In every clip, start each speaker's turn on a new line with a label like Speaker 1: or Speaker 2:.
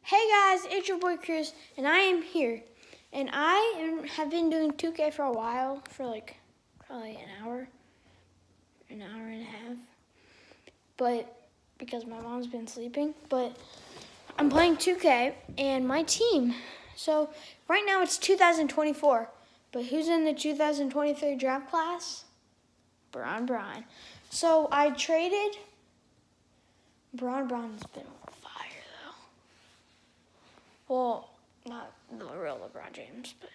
Speaker 1: Hey guys, it's your boy Chris, and I am here. And have been doing 2K for a while, for like probably an hour and a half. But because my mom's been sleeping, but I'm playing 2K and my team. So right now it's 2024, but who's in the 2023 draft class? Brian. So I traded. Brian's been on fire though. Well, not the real LeBron James, but.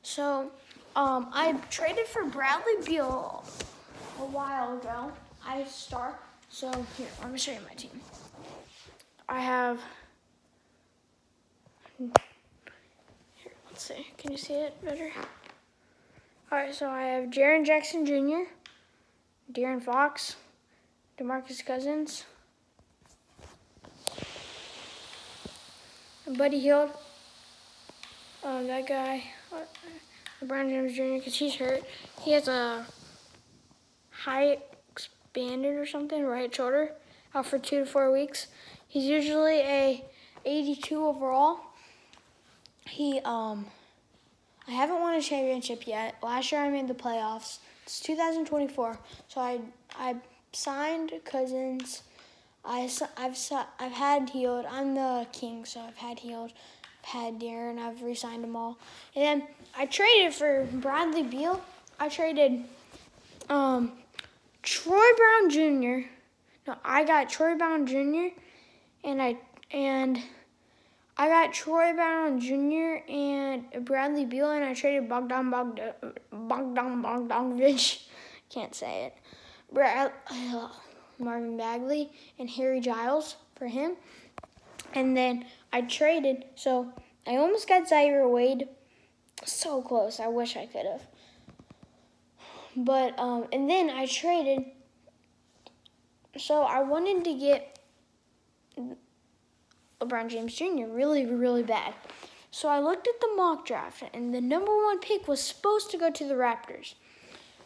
Speaker 1: So, I traded for Bradley Beal a while ago. So here, let me show you my team. I have, here, let's see, can you see it better? All right, so I have Jaren Jackson Jr., De'Aaron Fox, DeMarcus Cousins, and Buddy Hield. That guy, LeBron James Jr., because he's hurt. He has a high expanded or something, right shoulder, out for 2 to 4 weeks. He's usually a 82 overall. I haven't won a championship yet. Last year I made the playoffs. It's 2024, so I signed Cousins. I've had Hield. I'm the king, so I've had Hield. I've had De'Aaron. I've re-signed them all. And then I traded for Bradley Beal. I traded Troy Brown Jr. No, I got Troy Brown Jr. and I got Troy Brown Jr. and Bradley Beal, and I traded Bogdanovich. Can't say it. Marvin Bagley and Harry Giles for him. And then I traded, so I almost got Zaire Wade. So close. I wish I could have. But, and then I traded, so I wanted to get LeBron James Jr. really, really bad. So I looked at the mock draft, and the #1 pick was supposed to go to the Raptors.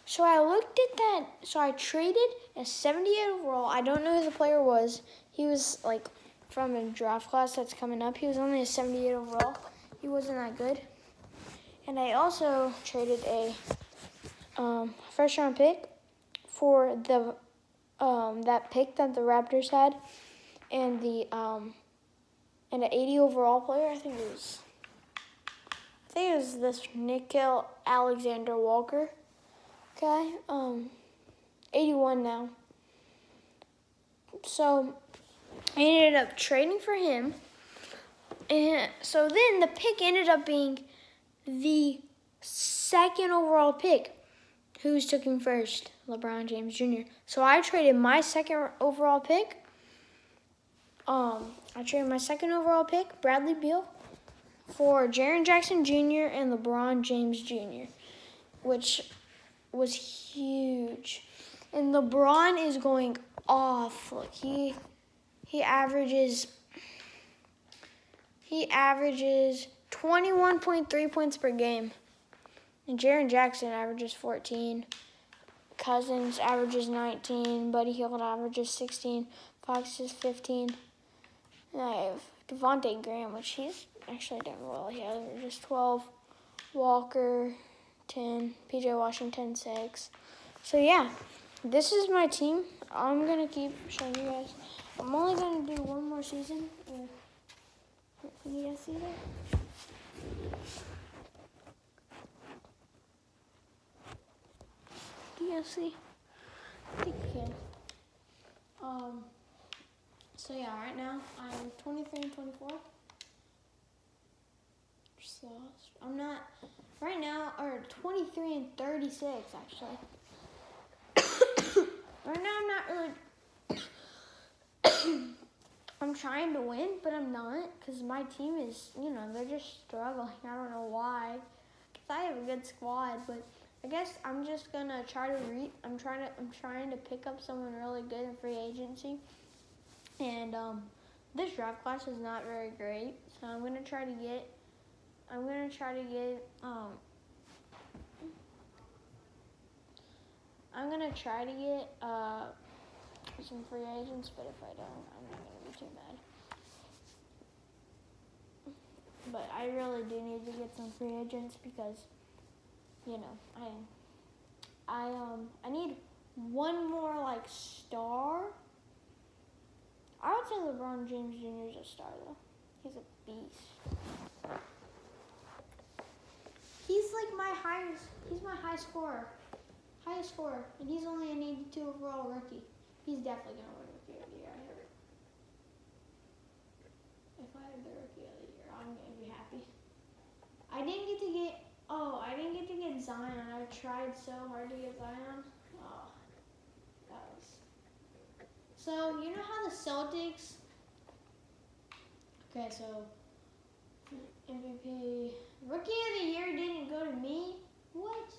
Speaker 1: So I looked at that, so I traded a 78 overall. I don't know who the player was. He was, like, from a draft class that's coming up. He was only a 78 overall. He wasn't that good. And I also traded a first-round pick for the that pick that the Raptors had, and and an 80 overall player. I think it was this Nickeil Alexander Walker guy. 81 now. So I ended up trading for him, and so then the pick ended up being the 2nd overall pick. Who's took him first? LeBron James Jr. So I traded my 2nd overall pick. Bradley Beal, for Jaren Jackson Jr. and LeBron James Jr., which was huge. And LeBron is going off. Look, he averages 21.3 points per game. And Jaren Jackson averages 14. Cousins averages 19. Buddy Hield averages 16. Fox is 15. And I have Devontae Graham, which he's actually done well. He averages 12. Walker, 10. PJ Washington, 6. So yeah, this is my team. I'm going to keep showing you guys. I'm only going to do one more season. Can you guys see that? Do you guys see? I think you can. So yeah, right now I'm 23 and 24. Just lost. I'm not right now, or 23 and 36 actually. Right now I'm not really. I'm trying to win, but I'm not, because my team is, they're just struggling. I don't know why. Because I have a good squad, but I guess I'm just gonna try to I'm trying to pick up someone really good in free agency. And this draft class is not very great, so I'm gonna try to get some free agents, but if I don't, I'm not gonna be too mad. I really do need to get some free agents because, you know, I need one more like star. I would say LeBron James Jr. is a star though. He's a beast. He's like he's my highest scorer, and he's only an 82 overall rookie. He's definitely gonna win Rookie of the Year. If I had the Rookie of the Year, I'm gonna be happy. I didn't get to get Zion. I tried so hard to get Zion. Oh, that was. So you know how the Celtics. Okay, so MVP, Rookie of the Year didn't go to me. What?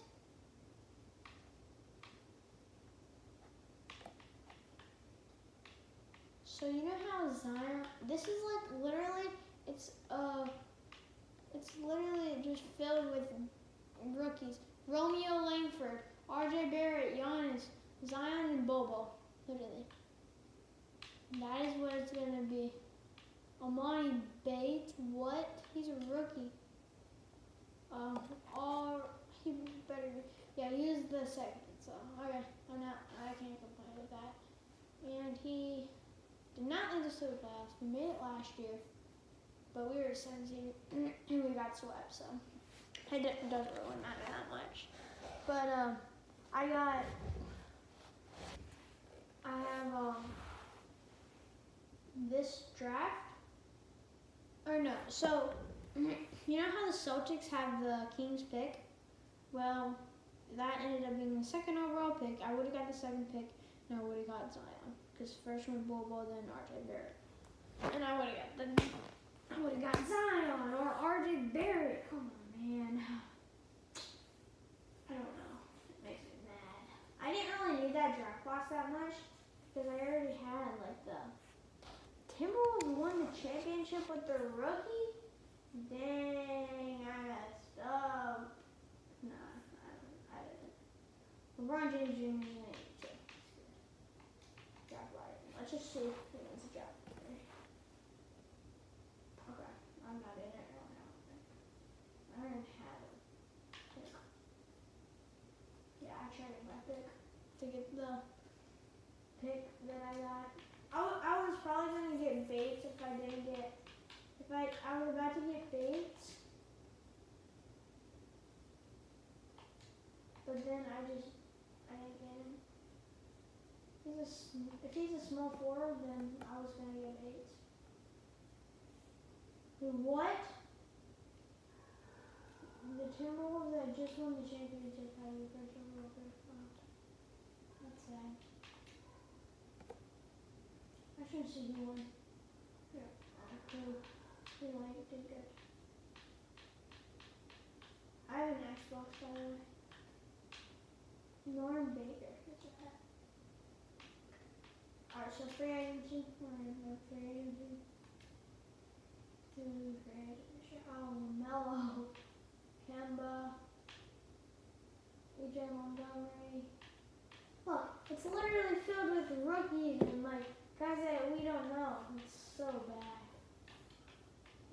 Speaker 1: So you know how Zion? This is like literally, it's literally just filled with rookies. Romeo Langford, R.J. Barrett, Giannis, Zion, and Bobo. Literally. That is what it's gonna be. Amani Bates, what? He's a rookie. He better be. Yeah, he was the second. So okay, I can't complain with that. And he did not lead us to the playoffs. We made it last year, but we were 17 and we got swept. So it doesn't really matter that much. But I have this draft. Or no, so you know how the Celtics have the Kings pick? Well, that ended up being the second overall pick. I would have got the second pick, and I would have got Zion. Because first was Bobo, then R.J. Barrett. And I would have got Zion or R.J. Barrett. Come on, man. I don't know. It makes me mad. I didn't really need that draft class that much because I already had like the Timberwolves won the championship with their rookie. Dang, I messed up. No, I didn't. LeBron James Jr. is an 82. Draft right. Let's just see who wins the draft. Okay, I'm not in it right now. I already had a pick. Yeah, I traded my pick to get the pick that I got. I was probably going to get Bates if I didn't get. I was about to get Bates. But then I didn't get him. If he's a small forward, then I was going to get Bates. What? The Timberwolves that just won the championship had the first overall pick. That's sad. I should see who won. Yeah, cool. He did good. I have an Xbox, by the way. Norm Baker. Alright, so free agency. Free agency. Melo, Kemba, AJ Montgomery. Look, it's literally filled with rookies and like guys that we don't know. It's so bad.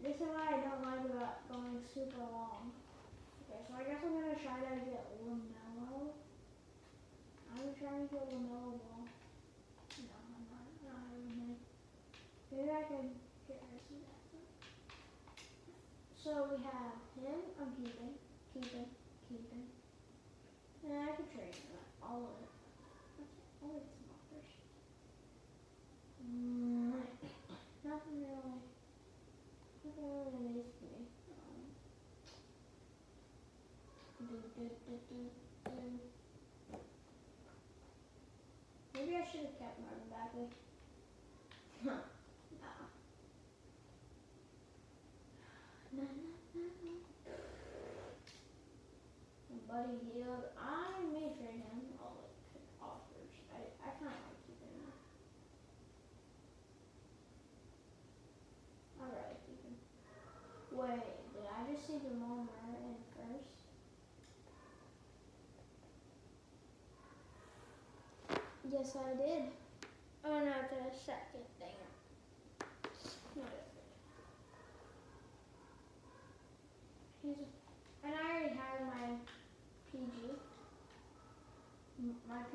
Speaker 1: This is what I don't like about going super long. Okay, so I guess I'm gonna try to get LaMelo. I'm trying to get LaMelo Ball. No, I'm not having him. Maybe I can get Harrison Jackson. So we have him. I'm keeping. And I can trade him. All of it. I'll get some offers. Nothing really amazes me. Maybe I should have kept Marvin Bagley. Nah. Buddy Hield, I may trade him. All the offers. I kind of like keeping him. I'd rather keep him. Wait, did I just see Jamal Murray in first? Yes, I did. Oh no, it's a second thing. No,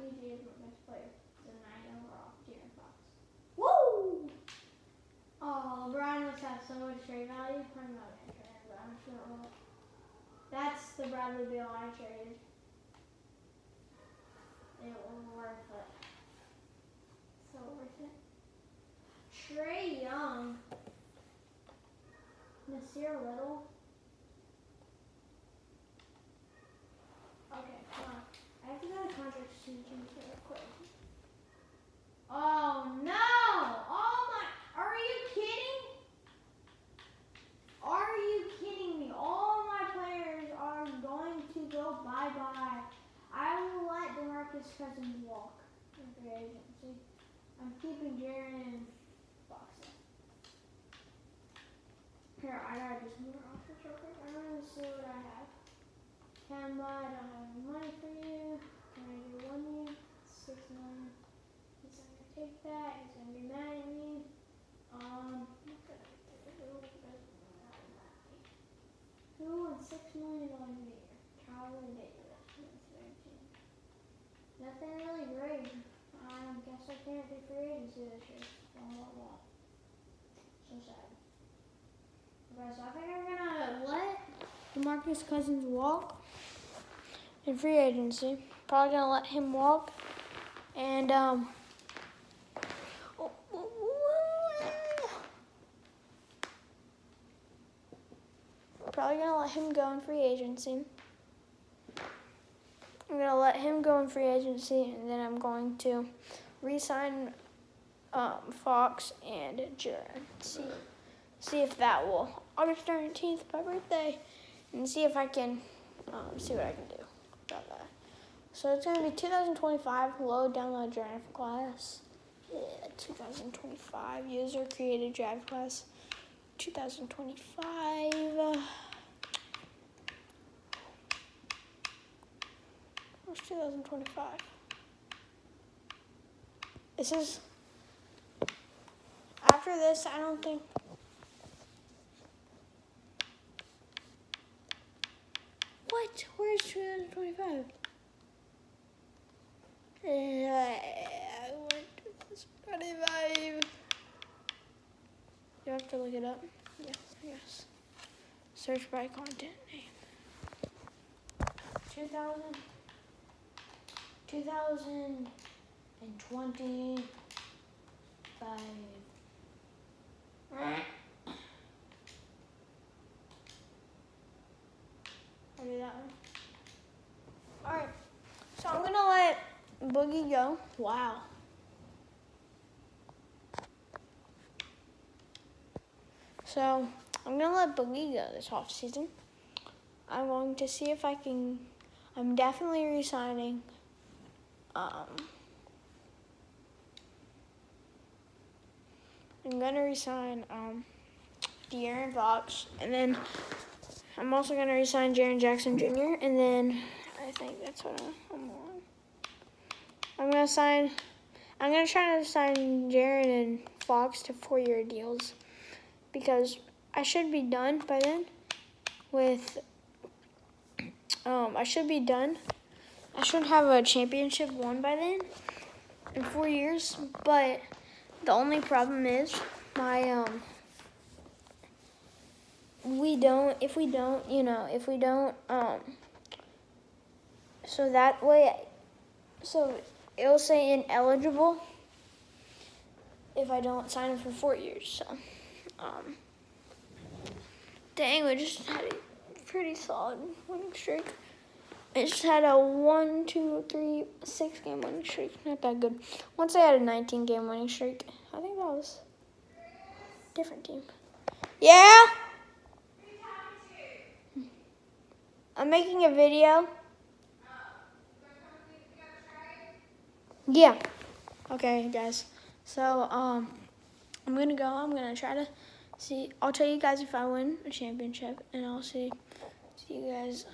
Speaker 1: DJ is my best player. The 9 overall, De'Aaron Fox. Woo! Oh, LeBron must have so much trade value. I'm not going to trade him, but I'm sure it will. That's the Bradley Beal I traded. It was worth it. So worth it. Trae Young. Nasir Little. Okay, come on. I have to go to contract change real quick. Oh no! Oh my! Are you kidding? Are you kidding me? All my players are going to go bye-bye. I will let DeMarcus Cousins walk in free agency. I'm keeping Jaren and Fox. Here, I gotta do some more offers real quick. I want to see what I have. Kemba, I don't have any money for you. Can I do 1 year? 6 million. He's not gonna take that. He's gonna be mad at me. What can I do? Who won $6 million a year? Tyler Davis. Nothing really great. I guess I can't do free agency this year. So sad. Okay, so I think I'm gonna let DeMarcus Cousins walk in free agency. Probably gonna let him walk, and probably gonna let him go in free agency. I'm gonna let him go in free agency, and then I'm going to re-sign Fox and Jaren. See if that will. August 19th, my birthday, and see if I can see what I can do about that. So it's gonna be 2025 low download draft class. Yeah, 2025 user created draft class. 2025. Where's 2025? This is after this. I don't think. What? Where's 2025? I went to Spotify. You have to look it up. Yeah, yes. Search by content name. 2025. I'll do that one. Alright, so I'm gonna let Boogie go. Wow. So I'm gonna let Boogie go this off season. I'm going to see if I can. I'm definitely re-signing. I'm gonna re-sign De'Aaron Fox, and then I'm also gonna re-sign Jaren Jackson Jr. And then I think that's what I'm on. I'm gonna try to sign Jaren and Fox to 4-year deals, because I should be done by then with. I should be done. I should have a championship won by then in 4 years. But the only problem is my if we don't, so that way, so it'll say ineligible if I don't sign it for 4 years. So, dang, we just had a pretty solid winning streak. I just had a 1, 2, 3, 6 game winning streak. Not that good. Once I had a 19 game winning streak, I think that was a different team. Yeah? I'm making a video. Yeah. Okay, guys. So, I'm gonna go. I'm gonna try to see. I'll tell you guys if I win a championship, and I'll see you guys,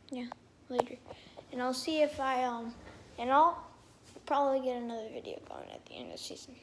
Speaker 1: yeah, later. And I'll see if and I'll probably get another video going at the end of the season.